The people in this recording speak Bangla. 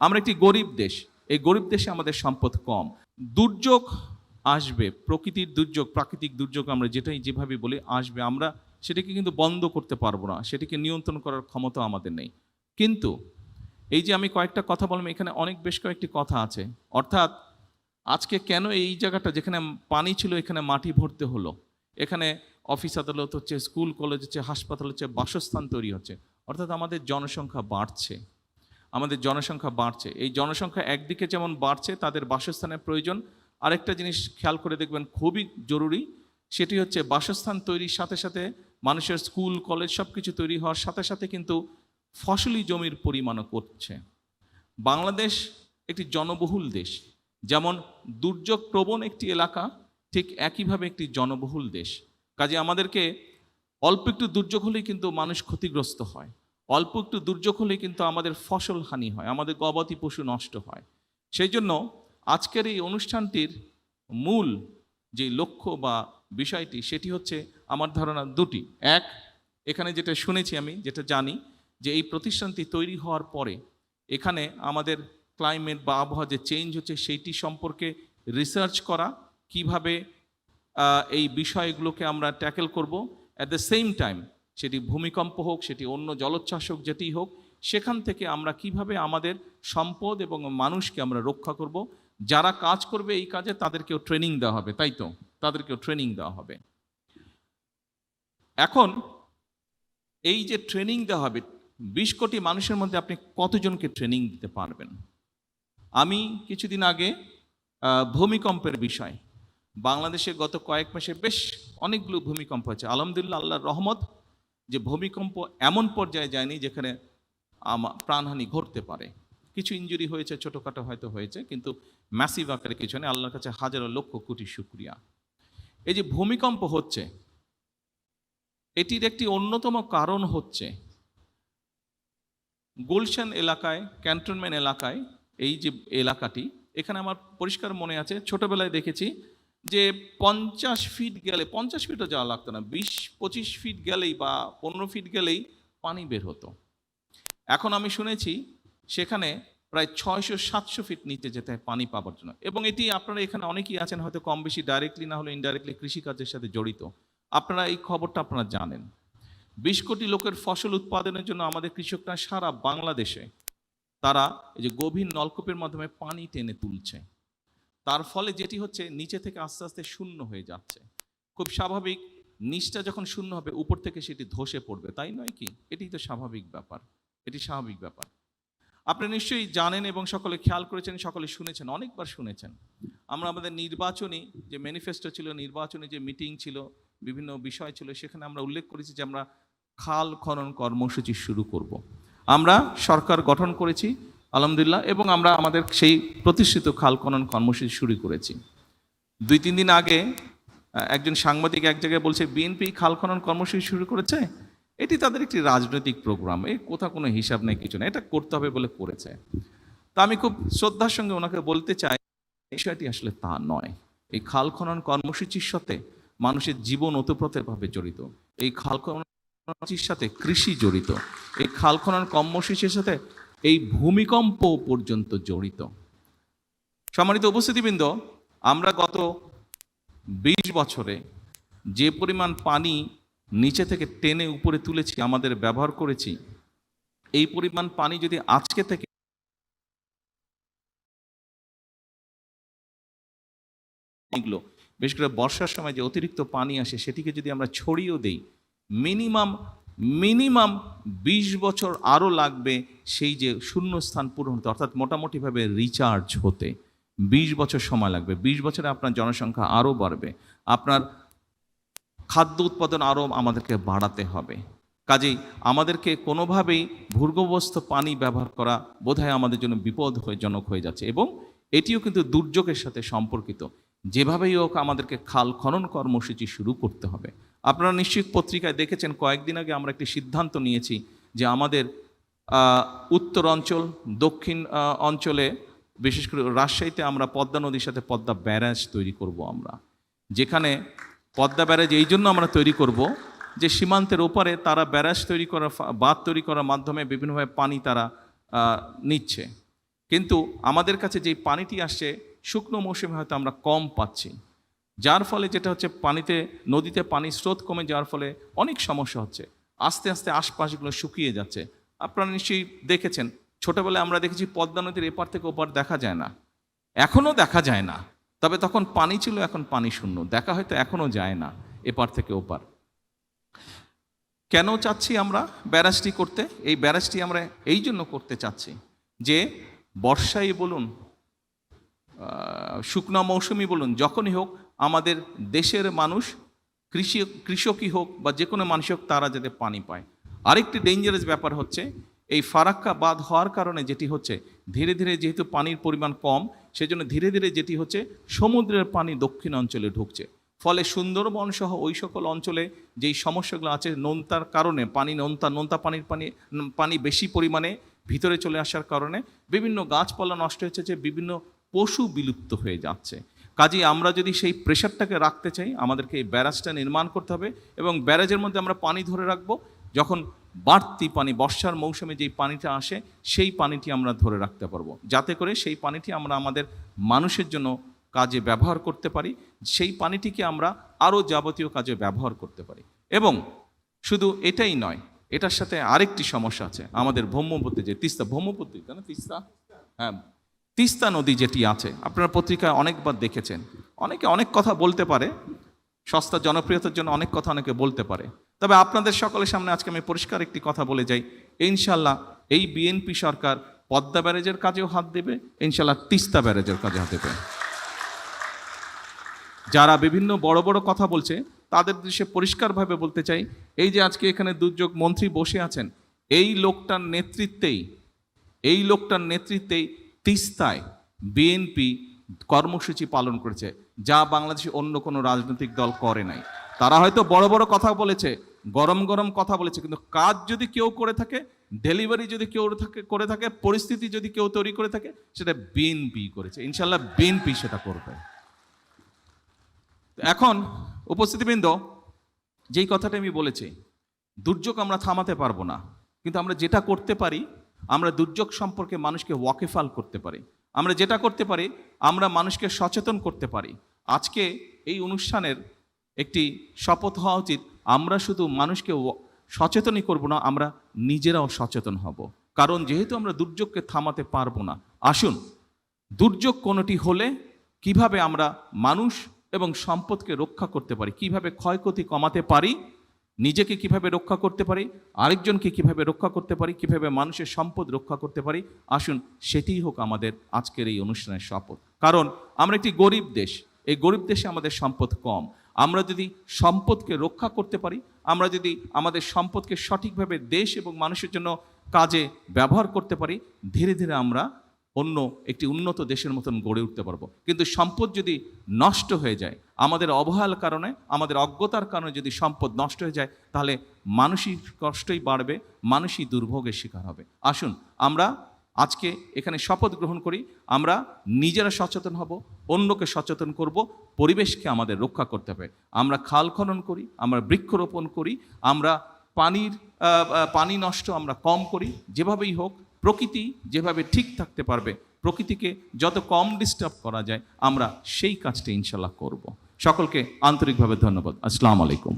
আমরা একটি গরিব দেশ, এই গরিব দেশে আমাদের সম্পদ কম। দুর্যোগ আসবে, প্রকৃতির দুর্যোগ, প্রাকৃতিক দুর্যোগ আমরা যেটাই যেভাবে বলি আসবে, আমরা সেটাকে কিন্তু বন্ধ করতে পারবো না, সেটাকে নিয়ন্ত্রণ করার ক্ষমতা আমাদের নেই। কিন্তু এই যে আমি কয়েকটা কথা বললাম, এখানে বেশ কয়েকটি কথা আছে। অর্থাৎ আজকে কেন এই জায়গাটা যেখানে পানি ছিল এখানে মাটি ভরতে হলো, এখানে অফিস আদালত হচ্ছে, স্কুল কলেজ হচ্ছে, হাসপাতাল হচ্ছে, বাসস্থান তৈরি হচ্ছে। অর্থাৎ আমাদের জনসংখ্যা বাড়ছে, এই জনসংখ্যা একদিকে যেমন বাড়ছে, তাদের বাসস্থানের প্রয়োজন। আরেকটা জিনিস খেয়াল করে দেখবেন খুবই জরুরি, সেটি হচ্ছে বাসস্থান তৈরির সাথে সাথে মানুষের স্কুল কলেজ সব কিছু তৈরি হওয়ার সাথে সাথে কিন্তু ফসলি জমির পরিমাণও করছে। বাংলাদেশ একটি জনবহুল দেশ, যেমন দুর্যোগ প্রবণ একটি এলাকা, ঠিক একইভাবে একটি জনবহুল দেশ। কাজে আমাদেরকে অল্প একটু দুর্যোগ হলেই কিন্তু মানুষ ক্ষতিগ্রস্ত হয়, অল্প একটু দুর্যোগ হলেই কিন্তু আমাদের ফসল হানি হয়, আমাদের গবাদি পশু নষ্ট হয়। সেই জন্য আজকের এই অনুষ্ঠানটির মূল যে লক্ষ্য বা বিষয়টি, সেটি হচ্ছে আমার ধারণা দুটি। এক, এখানে যেটা শুনেছি, আমি যেটা জানি, যে এই প্রতিষ্ঠানটি তৈরি হওয়ার পরে এখানে আমাদের ক্লাইমেট বা আবহাওয়া যে চেঞ্জ হচ্ছে সেইটি সম্পর্কে রিসার্চ করা, কিভাবে এই বিষয়গুলোকে আমরা ট্যাকেল করব। অ্যাট দ্য সেম টাইম সেটি ভূমিকম্প হোক, সেটি অন্য জলোচ্ছ্বাস হোক, যেটি হোক, সেখান থেকে আমরা কিভাবে আমাদের সম্পদ এবং মানুষকে আমরা রক্ষা করব। যারা কাজ করবে এই কাজে তাদেরকেও ট্রেনিং দেওয়া হবে, তাই তো, তাদেরকেও ট্রেনিং দেওয়া হবে। এখন এই যে ট্রেনিং দেওয়া হবে, 20 কোটি মানুষের মধ্যে আপনি কতজনকে ট্রেনিং দিতে পারবেন? আমি কিছুদিন আগে ভূমিকম্পের বিষয়, বাংলাদেশে গত কয়েক মাসে বেশ অনেকগুলো ভূমিকম্প হয়েছে। আলহামদুলিল্লাহ, আল্লাহর রহমত যে ভূমিকম্প এমন পর্যায়ে যায়নি যেখানে প্রাণহানি ঘটতে পারে। কিছু ইনজুরি হয়েছে, ছোটোখাটো হয়তো হয়েছে, কিন্তু ম্যাসিভ আকারে কিছু নেই। আল্লাহর কাছে হাজারো লক্ষ কোটি শুকরিয়া। এই যে ভূমিকম্প হচ্ছে, এটির একটি অন্যতম কারণ হচ্ছে গুলশান এলাকায়, ক্যান্টনমেন্ট এলাকায়, এই যে এলাকাটি, এখানে আমার পরিষ্কার মনে আছে, ছোটবেলায় দেখেছি যে 50 ফিট গেলে, 50 ফিটও যাওয়া লাগতো না, 20-25 ফিট গেলেই বা 15 ফিট গেলেই পানি বের হতো। এখন আমি শুনেছি সেখানে প্রায় 600-700 ফিট নিচে যেতে হয় পানি পাওয়ার জন্য। এবং এটি আপনারা এখানে অনেকেই আছেন হয়তো কম বেশি ডাইরেক্টলি না হলে ইনডাইরেক্টলি কৃষিকাজের সাথে জড়িত, আপনারা এই খবরটা আপনারা জানেন। 20 কোটি লোকের ফসল উৎপাদনের জন্য আমাদের কৃষকরা সারা বাংলাদেশে তারা এই যে গভীর নলকূপের মাধ্যমে পানি টেনে তুলছে। তার ফলে যেটি হচ্ছে, নিচে থেকে আস্তে আস্তে শূন্য হয়ে যাচ্ছে। খুব স্বাভাবিক, নিচটা যখন শূন্য হবে উপর থেকে সেটি ধসে পড়বে, তাই নয় কি? এটি তো স্বাভাবিক ব্যাপার, এটি স্বাভাবিক ব্যাপার। আপনি নিশ্চয়ই জানেন এবং সকলে খেয়াল করেছেন, সকলে শুনেছেন, অনেকবার শুনেছেন। আমরা আমাদের নির্বাচনী যে ম্যানিফেস্টো ছিল, নির্বাচনী যে মিটিং ছিল, বিভিন্ন বিষয় ছিল, সেখানে আমরা উল্লেখ করেছি যে আমরা খাল খনন কর্মসূচি শুরু করব। আমরা সরকার গঠন করেছি আলহামদুলিল্লাহ, এবং আমরা আমাদের সেই প্রতিষ্ঠিত খাল খনন কর্মসূচি শুরু করেছি। 2-3 দিন আগে একজন সাংবাদিক এক জায়গায় বলছে বিএনপি খাল খনন কর্মসূচি শুরু করেছে, এটি তাদের একটি রাজনৈতিক প্রোগ্রাম, এই কোথাও কোনো হিসাব নেই, কিছু না, এটা করতে হবে বলে করেছে। তা আমি খুব শ্রদ্ধার সঙ্গে ওনাকে বলতে চাই, বিষয়টি আসলে তা নয়। এই খাল খনন কর্মসূচির সাথে মানুষের জীবন ওতপ্রোতভাবে জড়িত, এই খাল খনন কর্মসূচির সাথে কৃষি জড়িত, এই খাল খনন কর্মসূচির সাথে এই ভূমিকম্প পর্যন্ত জড়িত। সম্মানিত উপস্থিতিবৃন্দ, আমরা গত 20 বছরে যে পরিমাণ পানি নিচে থেকে টেনে উপরে তুলেছি, আমাদের ব্যবহার করেছি, এই পরিমাণ পানি যদি আজকে থেকে বিশেষ করে বর্ষার সময় যে অতিরিক্ত পানি আসে সেটিকে যদি আমরা ছড়িয়েও দেই, মিনিমাম 20 বছর আরও লাগবে সেই যে শূন্যস্থান পূরণ হতে, অর্থাৎ মোটামুটিভাবে রিচার্জ হতে 20 বছর সময় লাগবে। 20 বছরে আপনার জনসংখ্যা আরও বাড়বে, আপনার খাদ্য উৎপাদন আরও আমাদেরকে বাড়াতে হবে। কাজেই আমাদেরকে কোনোভাবেই ভূগর্ভস্থ পানি ব্যবহার করা বোধহয় আমাদের জন্য বিপদজনক হয়ে যাচ্ছে, এবং এটিও কিন্তু দুর্যোগের সাথে সম্পর্কিত। যেভাবেই হোক আমাদেরকে খাল খনন কর্মসূচি শুরু করতে হবে। আপনারা নিশ্চিত পত্রিকায় দেখেছেন, কয়েকদিন আগে আমরা একটি সিদ্ধান্ত নিয়েছি যে আমাদের উত্তর অঞ্চল, দক্ষিণ অঞ্চলে, বিশেষ করে রাজশাহীতে আমরা পদ্মা নদীর সাথে পদ্মা ব্যারাজ তৈরি করব। আমরা যেখানে পদ্মা ব্যারাজ এই জন্য আমরা তৈরি করব যে সীমান্তের ওপারে তারা ব্যারাজ তৈরি করা, বাঁধ তৈরি করার মাধ্যমে বিভিন্নভাবে পানি তারা নিচ্ছে। কিন্তু আমাদের কাছে যেই পানিটি আসছে শুকনো মৌসুমে হয়তো আমরা কম পাচ্ছি, যার ফলে যেটা হচ্ছে পানিতে, নদীতে পানির স্রোত কমে যাওয়ার ফলে অনেক সমস্যা হচ্ছে। আস্তে আস্তে আশপাশগুলো শুকিয়ে যাচ্ছে। আপনারা নিশ্চয়ই দেখেছেন, ছোটবেলায় আমরা দেখেছি পদ্মা নদীর এপার থেকে ওপার দেখা যায় না, এখনও দেখা যায় না। তবে তখন পানি ছিল, এখন পানি শূন্য, দেখা হয়তো এখনও যায় না এপার থেকে ওপার। কেন চাচ্ছি আমরা ব্যারাজটি করতে? এই ব্যারাজটি আমরা এই জন্য করতে চাচ্ছি যে বর্ষাই বলুন, শুকনো মৌসুমি বলুন, যখনই হোক আমাদের দেশের মানুষ, কৃষকই হোক বা যে কোনো মানুষ হোক, তারা যাতে পানি পায়। আরেকটি ডেঞ্জারাস ব্যাপার হচ্ছে এই ফারাক্কা বাঁধ হওয়ার কারণে যেটি হচ্ছে, ধীরে ধীরে যেহেতু পানির পরিমাণ কম, সেজন্য ধীরে ধীরে যেটি হচ্ছে সমুদ্রের পানি দক্ষিণ অঞ্চলে ঢুকছে। ফলে সুন্দরবন সহ ওই সকল অঞ্চলে যেই সমস্যাগুলো আছে, নোনতার কারণে নোনতা পানি বেশি পরিমাণে ভিতরে চলে আসার কারণে বিভিন্ন গাছপালা নষ্ট হচ্ছে, যে বিভিন্ন পশু বিলুপ্ত হয়ে যাচ্ছে। কাজেই আমরা যদি সেই প্রেশারটাকে রাখতে চাই, আমাদেরকে এই ব্যারাজটা নির্মাণ করতে হবে এবং ব্যারাজের মধ্যে আমরা পানি ধরে রাখবো। যখন বাড়তি পানি, বর্ষার মৌসুমে যেই পানিটা আসে, সেই পানিটি আমরা ধরে রাখতে পারবো, যাতে করে সেই পানিটি আমরা আমাদের মানুষের জন্য কাজে ব্যবহার করতে পারি, সেই পানিটিকে আমরা আরও যাবতীয় কাজে ব্যবহার করতে পারি। এবং শুধু এটাই নয়, এটার সাথে আরেকটি সমস্যা আছে। আমাদের ব্রহ্মপুত্রে যে তিস্তা নদী যেটি আছে, আপনারা পত্রিকায় অনেকবার দেখেছেন। অনেকে অনেক কথা বলতে পারে, সস্তা জনপ্রিয়তার জন্য অনেক কথা অনেকে বলতে পারে। তবে আপনাদের সকলের সামনে আজকে আমি পরিষ্কার একটি কথা বলে যাই, ইনশাল্লাহ এই বিএনপি সরকার পদ্মা ব্যারেজের কাজেও হাত দেবে, ইনশাল্লাহ তিস্তা ব্যারেজের কাজে হাত দেবে। যারা বিভিন্ন বড় বড় কথা বলছে, তাদের দৃশ্যে পরিষ্কারভাবে বলতে চাই, এই যে আজকে এখানে দুর্যোগ মন্ত্রী বসে আছেন, এই লোকটার নেতৃত্বেই তিস্তায় বিএনপি কর্মসূচি পালন করেছে, যা বাংলাদেশে অন্য কোনো রাজনৈতিক দল করে নাই। তারা হয়তো বড় বড় কথা বলেছে, গরম গরম কথা বলেছে, কিন্তু কাজ যদি কেউ করে থাকে, ডেলিভারি যদি কেউ করে থাকে, পরিস্থিতি যদি কেউ তৈরি করে থাকে, সেটা বিএনপি করেছে। ইনশাল্লাহ বিএনপি সেটা করবে। এখন উপস্থিতিবৃন্দ, যেই কথাটা আমি বলেছি, দুর্যোগ আমরা থামাতে পারবো না, কিন্তু আমরা যেটা করতে পারি, আমরা দুর্যোগ সম্পর্কে মানুষকে ওয়াকিফাল করতে পারি। আমরা যেটা করতে পারি, আমরা মানুষকে সচেতন করতে পারি। আজকে এই অনুষ্ঠানের একটি শপথ হওয়া উচিত, আমরা শুধু মানুষকে সচেতনই করব না, আমরা নিজেরাও সচেতন হব। কারণ যেহেতু আমরা দুর্যোগকে থামাতে পারবো না, আসুন দুর্যোগ কোনোটি হলে কিভাবে আমরা মানুষ এবং সম্পদকে রক্ষা করতে পারি, কিভাবে ক্ষয়ক্ষতি কমাতে পারি, নিজেকে কিভাবে রক্ষা করতে পারি, আরেকজনকে কিভাবে রক্ষা করতে পারি, কিভাবে মানুষের সম্পদ রক্ষা করতে পারি, আসুন সেটিই হোক আমাদের আজকের এই অনুষ্ঠানের শপথ। কারণ আমরা একটি গরিব দেশ, এই গরিব দেশে আমাদের সম্পদ কম। আমরা যদি সম্পদকে রক্ষা করতে পারি, আমরা যদি আমাদের সম্পদকে সঠিকভাবে দেশ এবং মানুষের জন্য কাজে ব্যবহার করতে পারি, ধীরে ধীরে আমরা অন্য একটি উন্নত দেশের মতন গড়ে উঠতে পারবো। কিন্তু সম্পদ যদি নষ্ট হয়ে যায়, আমাদের অবহেলার কারণে, আমাদের অজ্ঞতার কারণে যদি সম্পদ নষ্ট হয়ে যায়, তাহলে মানসিক কষ্টই বাড়বে, মানুষই দুর্ভোগের শিকার হবে। আসুন আমরা আজকে এখানে শপথ গ্রহণ করি, আমরা নিজেরা সচেতন হব, অন্যকে সচেতন করব, পরিবেশকে আমাদের রক্ষা করতে হবে। আমরা খাল খনন করি, আমরা বৃক্ষরোপণ করি, আমরা পানি নষ্ট আমরা কম করি, যেভাবেই হোক প্রকৃতি যেভাবে ঠিক থাকতে পারবে, প্রকৃতিকে যত কম ডিস্টার্ব করা যায়, আমরা সেই কাজটা ইনশাল্লাহ করব। সকলকে আন্তরিকভাবে ধন্যবাদ। আসসালামু আলাইকুম।